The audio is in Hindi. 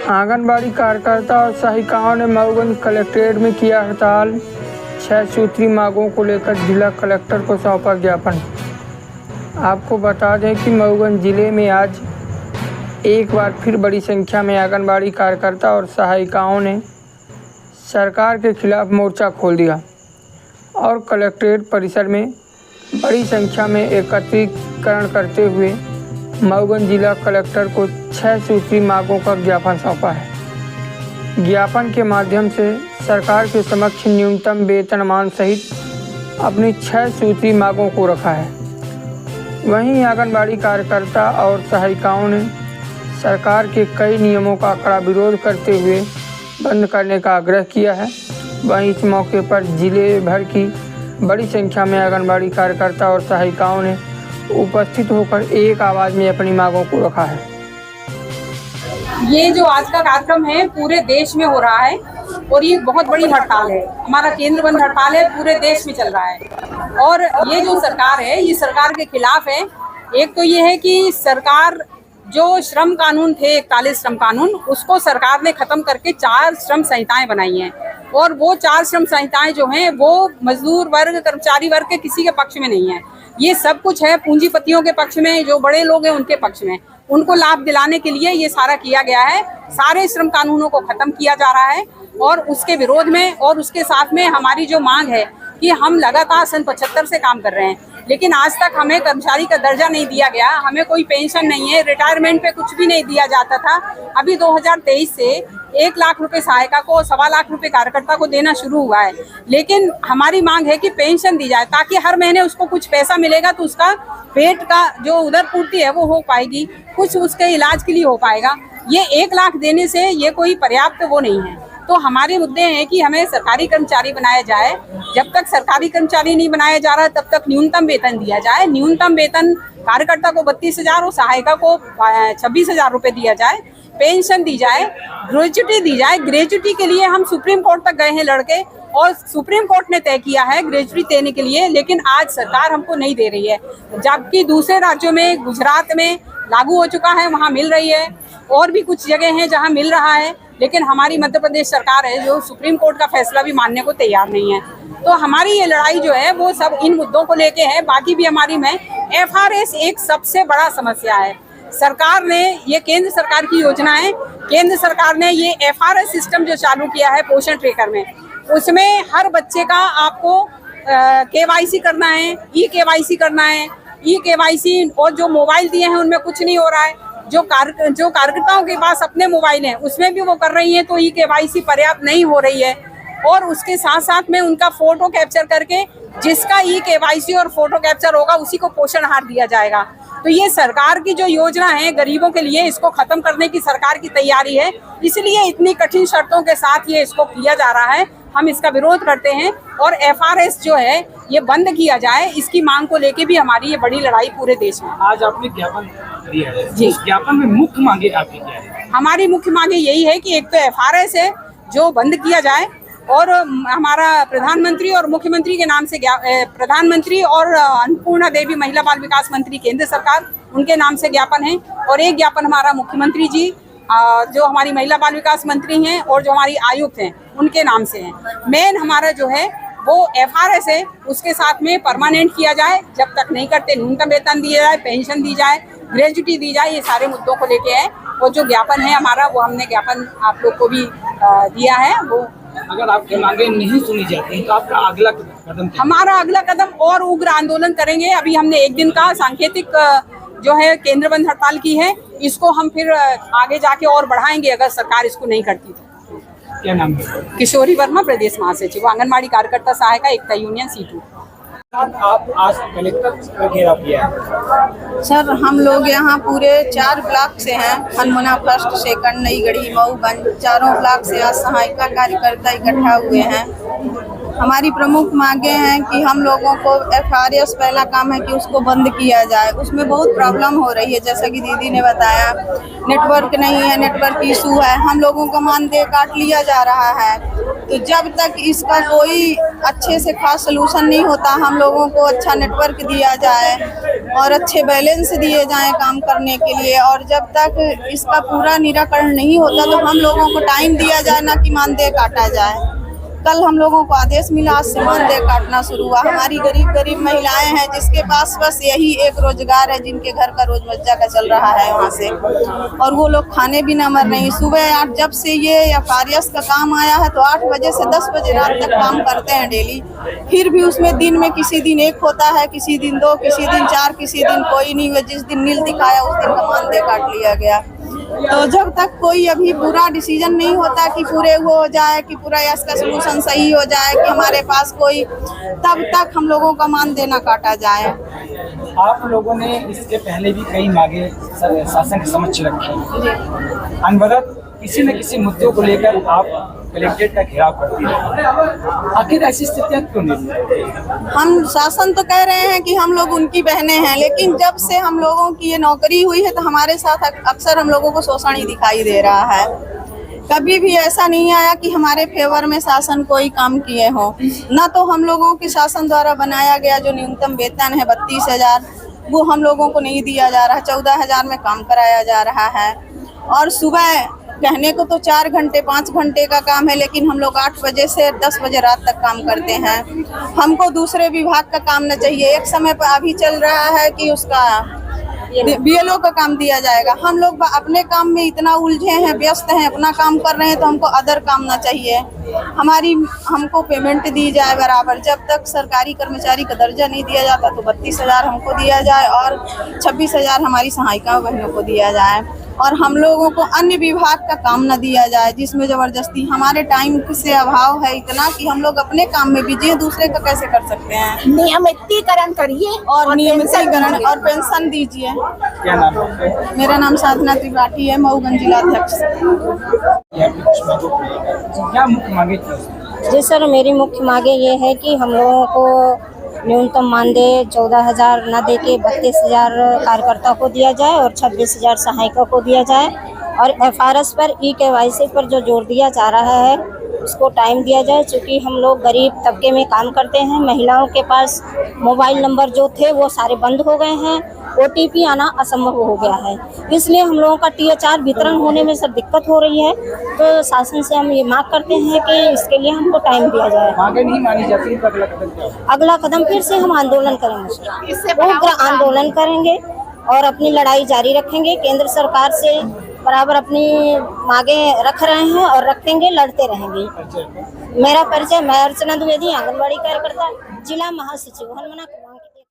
आंगनबाड़ी कार्यकर्ता और सहायिकाओं ने मऊगंज कलेक्ट्रेट में किया हड़ताल। 6 सूत्री मांगों को लेकर जिला कलेक्टर को सौंपा ज्ञापन। आपको बता दें कि मऊगंज जिले में आज एक बार फिर बड़ी संख्या में आंगनबाड़ी कार्यकर्ता और सहायिकाओं ने सरकार के खिलाफ मोर्चा खोल दिया और कलेक्ट्रेट परिसर में बड़ी संख्या में एकत्रीकरण करते हुए मऊगंज जिला कलेक्टर को 6 सूत्री मांगों का ज्ञापन सौंपा है। ज्ञापन के माध्यम से सरकार के समक्ष न्यूनतम वेतनमान सहित अपनी 6 सूत्री मांगों को रखा है। वहीं आंगनबाड़ी कार्यकर्ता और सहायिकाओं ने सरकार के कई नियमों का कड़ा विरोध करते हुए बंद करने का आग्रह किया है। वहीं इस मौके पर जिले भर की बड़ी संख्या में आंगनबाड़ी कार्यकर्ता और सहायिकाओं ने उपस्थित होकर एक आवाज़ में अपनी मांगों को रखा है। ये जो आज का कार्यक्रम है पूरे देश में हो रहा है और ये बहुत बड़ी हड़ताल है। हमारा केंद्र बंद हड़ताल है, पूरे देश में चल रहा है। और ये जो सरकार है ये सरकार के खिलाफ है। एक तो ये है कि सरकार जो श्रम कानून थे 41 श्रम कानून, उसको सरकार ने खत्म करके 4 श्रम संहिताएं बनाई हैं और वो 4 श्रम संहिताएं जो हैं वो मजदूर वर्ग, कर्मचारी वर्ग के किसी के पक्ष में नहीं है। ये सब कुछ है पूंजीपतियों के पक्ष में, जो बड़े लोग हैं उनके पक्ष में। उनको लाभ दिलाने के लिए ये सारा किया गया है। सारे श्रम कानूनों को खत्म किया जा रहा है और उसके विरोध में और उसके साथ में हमारी जो मांग है कि हम लगातार सन 75 से काम कर रहे हैं, लेकिन आज तक हमें कर्मचारी का दर्जा नहीं दिया गया। हमें कोई पेंशन नहीं है, रिटायरमेंट पे कुछ भी नहीं दिया जाता था। अभी 2023 से 1 लाख रुपए सहायिका को, 1.25 लाख रुपए कार्यकर्ता को देना शुरू हुआ है। लेकिन हमारी मांग है कि पेंशन दी जाए ताकि हर महीने उसको कुछ पैसा मिलेगा तो उसका पेट का जो उधर पूर्ति है वो हो पाएगी, कुछ उसके इलाज के लिए हो पाएगा। ये 1 लाख देने से ये कोई पर्याप्त वो नहीं है। तो हमारे मुद्दे हैं कि हमें सरकारी कर्मचारी बनाया जाए। जब तक सरकारी कर्मचारी नहीं बनाया जा रहा तब तक न्यूनतम वेतन दिया जाए। न्यूनतम वेतन कार्यकर्ता को 32,000 और सहायिका को 26,000 रुपए दिया जाए। पेंशन दी जाए, ग्रेच्युटी दी जाए। ग्रेच्युटी के लिए हम सुप्रीम कोर्ट तक गए हैं लड़के और सुप्रीम कोर्ट ने तय किया है ग्रेच्युटी देने के लिए, लेकिन आज सरकार हमको नहीं दे रही है। जबकि दूसरे राज्यों में, गुजरात में लागू हो चुका है, वहाँ मिल रही है और भी कुछ जगह हैं जहाँ मिल रहा है, लेकिन हमारी मध्य प्रदेश सरकार है जो सुप्रीम कोर्ट का फैसला भी मानने को तैयार नहीं है। तो हमारी ये लड़ाई जो है वो सब इन मुद्दों को लेके है। बाकी भी हमारी में FRS एक सबसे बड़ा समस्या है। सरकार ने ये केंद्र सरकार की योजना है, केंद्र सरकार ने ये FRS सिस्टम जो चालू किया है पोषण ट्रेकर में, उसमें हर बच्चे का आपको KYC करना है, eKYC करना है। eKYC और जो मोबाइल दिए हैं उनमें कुछ नहीं हो रहा है। जो कार्यकर्ताओं के पास अपने मोबाइल हैं उसमें भी वो कर रही हैं, तो eKYC पर्याप्त नहीं हो रही है। और उसके साथ साथ में उनका फोटो कैप्चर करके जिसका eKYC और फोटो कैप्चर होगा उसी को पोषण आहार दिया जाएगा। तो ये सरकार की जो योजना है गरीबों के लिए, इसको खत्म करने की सरकार की तैयारी है, इसलिए इतनी कठिन शर्तों के साथ ये इसको किया जा रहा है। हम इसका विरोध करते हैं और FRS जो है ये बंद किया जाए, इसकी मांग को लेके भी हमारी ये बड़ी लड़ाई पूरे देश में। आज आपने ज्ञापन दिया है जी, उस ज्ञापन में मुख्य मांगे आपकी क्या है? हमारी मुख्य मांगे यही है कि एक तो FRS है जो बंद किया जाए और हमारा प्रधानमंत्री और मुख्यमंत्री के नाम से प्रधानमंत्री और अन्नपूर्णा देवी महिला बाल विकास मंत्री केंद्र सरकार, उनके नाम से ज्ञापन है। और एक ज्ञापन हमारा मुख्यमंत्री जी जो हमारी महिला बाल विकास मंत्री हैं और जो हमारी आयुक्त हैं उनके नाम से है। मेन हमारा जो है वो FRS है, उसके साथ में परमानेंट किया जाए। जब तक नहीं करते न्यूनतम वेतन दिया जाए, पेंशन दी जाए, ग्रेच्युटी दी जाए। ये सारे मुद्दों को लेके है और जो ज्ञापन है हमारा वो हमने ज्ञापन आप लोग को भी दिया है। वो अगर आपकी मांगे नहीं सुनी जाती तो आपका अगला कदम क्या? हमारा अगला कदम और उग्र आंदोलन करेंगे। अभी हमने 1 दिन का सांकेतिक जो है केंद्र बंद हड़ताल की है, इसको हम फिर आगे जाके और बढ़ाएंगे अगर सरकार इसको नहीं करती तो। क्या नाम है? किशोरी वर्मा, प्रदेश महासचिव, आंगनबाड़ी कार्यकर्ता सहायिका, एकता यूनियन C2। आप आज कलेक्टर घेराव किया है? सर हम लोग यहाँ पूरे 4 ब्लॉक से हैं, हनुमाना फर्स्ट, सेकंड, नई गढ़ी, मऊगंज, चारों ब्लॉक से आज सहायिका कार्यकर्ता इकट्ठा हुए हैं। हमारी प्रमुख मांगे हैं कि हम लोगों को FRS पहला काम है कि उसको बंद किया जाए। उसमें बहुत प्रॉब्लम हो रही है, जैसा कि दीदी ने बताया, नेटवर्क नहीं है, नेटवर्क इशू है, हम लोगों का मानदेय काट लिया जा रहा है। तो जब तक इसका कोई अच्छे से खास सलूशन नहीं होता, हम लोगों को अच्छा नेटवर्क दिया जाए और अच्छे बैलेंस दिए जाएं काम करने के लिए। और जब तक इसका पूरा निराकरण नहीं होता तो हम लोगों को टाइम दिया जाए, ना कि मानदेय काटा जाए। कल हम लोगों को आदेश मिला, आज से मानदेय काटना शुरू हुआ। हमारी गरीब महिलाएं हैं जिसके पास बस यही एक रोजगार है, जिनके घर का रोजमर्रा का चल रहा है वहाँ से, और वो लोग खाने भी न मर रही। सुबह 8 जब से ये एफआरएस का काम आया है तो 8 बजे से 10 बजे रात तक काम करते हैं डेली। फिर भी उसमें दिन में किसी दिन 1 होता है, किसी दिन 2, किसी दिन 4, किसी दिन कोई नहीं हुआ। जिस दिन नील दिखाया उस दिन का मानदेय काट लिया गया। तो जब तक कोई अभी पूरा डिसीजन नहीं होता कि पूरे वो हो जाए, कि पूरा इसका सोल्यूशन सही हो जाए, कि हमारे पास कोई, तब तक हम लोगों का मानदेय ना काटा जाए। आप लोगों ने इसके पहले भी कई मांगे शासन के समक्ष रखी, अनवरत किसी न किसी मुद्दों को लेकर आप कलेक्ट्रेट का घेराव करती है। आखिर ऐसी स्थितियाँ क्यों नहीं? हम शासन तो कह रहे हैं कि हम लोग उनकी बहनें हैं, लेकिन जब से हम लोगों की ये नौकरी हुई है तो हमारे साथ अक्सर हम लोगों को शोषण ही दिखाई दे रहा है। कभी भी ऐसा नहीं आया कि हमारे फेवर में शासन कोई काम किए हो। न तो हम लोगों के शासन द्वारा बनाया गया जो न्यूनतम वेतन है 32,000, वो हम लोगों को नहीं दिया जा रहा। 14,000 में काम कराया जा रहा है। और सुबह कहने को तो 4 घंटे 5 घंटे का काम है, लेकिन हम लोग 8 बजे से 10 बजे रात तक काम करते हैं। हमको दूसरे विभाग का काम न चाहिए। एक समय पर अभी चल रहा है कि उसका बीएलओ का काम दिया जाएगा। हम लोग अपने काम में इतना उलझे हैं, व्यस्त हैं, अपना काम कर रहे हैं, तो हमको अदर काम ना चाहिए। हमको पेमेंट दी जाए बराबर। जब तक सरकारी कर्मचारी का दर्जा नहीं दिया जाता तो 32,000 हमको दिया जाए और 26,000 हमारी सहायिका बहनों को दिया जाए। और हम लोगों को अन्य विभाग का काम न दिया जाए जिसमें जबरदस्ती, हमारे टाइम से अभाव है इतना कि हम लोग अपने काम में बिजी हैं, दूसरे का कैसे कर सकते हैं। नियमितीकरण करिए और नियमितीकरण और पेंशन दीजिए। क्या नाम है? मेरा नाम साधना त्रिपाठी है, मऊगंज जिलाध्यक्ष। क्या मुख्य मांगे? जी सर, मेरी मुख्य मांगे ये है कि हम लोगों को न्यूनतम मानदेय 14,000 न दे के 32,000 कार्यकर्ता को दिया जाए और 26,000 सहायिका को दिया जाए। और एफआरएस पर ई-केवाईसी पर जो जोर दिया जा रहा है उसको टाइम दिया जाए, क्योंकि हम लोग गरीब तबके में काम करते हैं। महिलाओं के पास मोबाइल नंबर जो थे वो सारे बंद हो गए हैं, OTP आना असंभव हो गया है। इसलिए हम लोगों का THR वितरण होने में सर दिक्कत हो रही है। तो शासन से हम ये मांग करते हैं कि इसके लिए हमको टाइम दिया जाए। मांगे नहीं मानी जाती तो अगला कदम क्या होगा? अगला कदम फिर से हम आंदोलन करेंगे, उग्र आंदोलन करेंगे और अपनी लड़ाई जारी रखेंगे। केंद्र सरकार से बराबर अपनी मांगे रख रहे हैं और रखेंगे, लड़ते रहेंगे। मेरा परिचय, मैं अर्चना द्विवेदी, आंगनबाड़ी कार्यकर्ता, जिला महासचिव हनुमाना।